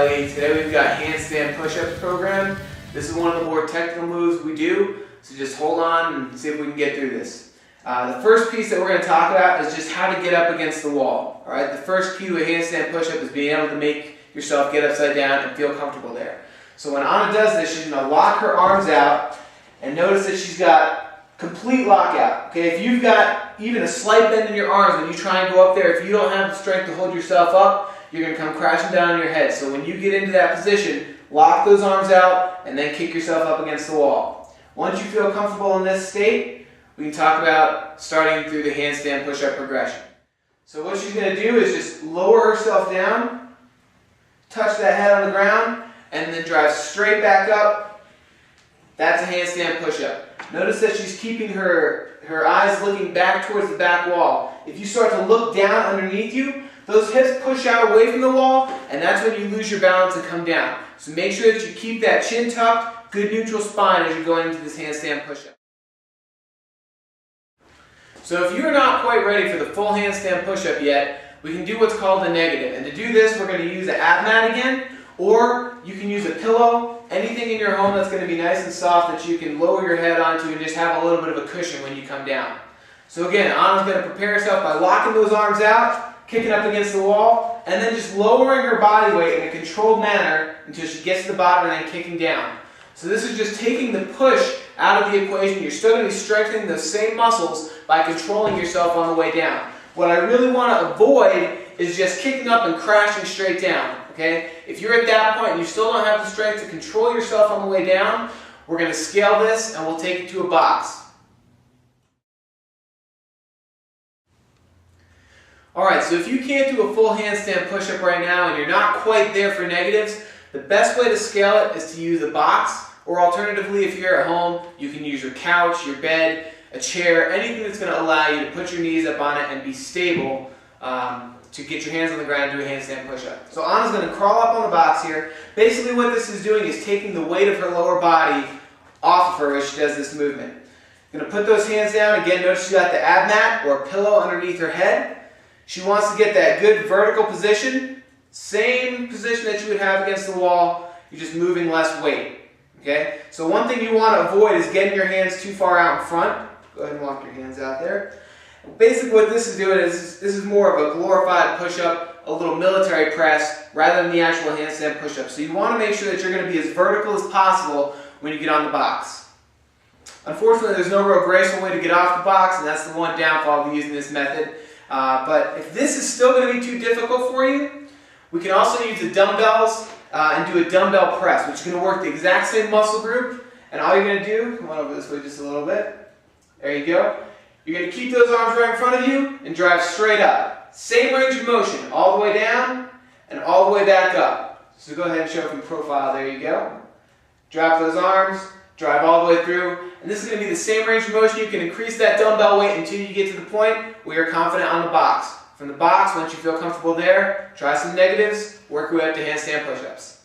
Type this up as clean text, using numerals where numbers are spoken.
YLE. Today we've got handstand push-ups program. This is one of the more technical moves we do, so just hold on and see if we can get through this. The first piece that we're going to talk about is just how to get up against the wall. All right, the first key to a handstand push-up is being able to make yourself get upside down and feel comfortable there. So when Anna does this, she's going to lock her arms out and notice that she's got complete lockout. Okay, if you've got even a slight bend in your arms when you try and go up there, if you don't have the strength to hold yourself up, you're going to come crashing down on your head. So when you get into that position, lock those arms out and then kick yourself up against the wall. Once you feel comfortable in this state, we can talk about starting through the handstand push-up progression. So what she's going to do is just lower herself down, touch that head on the ground, and then drive straight back up. That's a handstand push-up. Notice that she's keeping her eyes looking back towards the back wall. If you start to look down underneath you, those hips push out away from the wall, and that's when you lose your balance and come down. So make sure that you keep that chin tucked, good neutral spine as you're going into this handstand push-up. So if you're not quite ready for the full handstand push-up yet, we can do what's called a negative. And to do this, we're going to use the ab mat again, or you can use a pillow, anything in your home that's going to be nice and soft that you can lower your head onto and just have a little bit of a cushion when you come down. So again, Anna's going to prepare herself by locking those arms out, kicking up against the wall, and then just lowering her body weight in a controlled manner until she gets to the bottom and then kicking down. So this is just taking the push out of the equation. You're still going to be strengthening those same muscles by controlling yourself on the way down. What I really want to avoid is just kicking up and crashing straight down. Okay? If you're at that point and you still don't have the strength to control yourself on the way down, we're going to scale this and we'll take it to a box. Alright, so if you can't do a full handstand push-up right now and you're not quite there for negatives, the best way to scale it is to use a box, or alternatively, if you're at home, you can use your couch, your bed, a chair, anything that's going to allow you to put your knees up on it and be stable to get your hands on the ground and do a handstand push-up. So Anna's going to crawl up on the box here. Basically what this is doing is taking the weight of her lower body off of her as she does this movement. Going to put those hands down. Again, notice she's got the ab mat or a pillow underneath her head. She wants to get that good vertical position. Same position that you would have against the wall. You're just moving less weight. Okay? So one thing you want to avoid is getting your hands too far out in front. Go ahead and walk your hands out there. Basically what this is doing is this is more of a glorified push-up, a little military press, rather than the actual handstand push-up. So you want to make sure that you're going to be as vertical as possible when you get on the box. Unfortunately, there's no real graceful way to get off the box, and that's the one downfall of using this method. But if this is still going to be too difficult for you, we can also use the dumbbells and do a dumbbell press, which is going to work the exact same muscle group. And all you're going to do, come on over this way just a little bit. There you go. You're going to keep those arms right in front of you and drive straight up. Same range of motion, all the way down and all the way back up. So go ahead and show from profile. There you go. Drop those arms, drive all the way through. And this is going to be the same range of motion. You can increase that dumbbell weight until you get to the point where you're confident on the box. From the box, once you feel comfortable there, try some negatives, work your way up to handstand push-ups.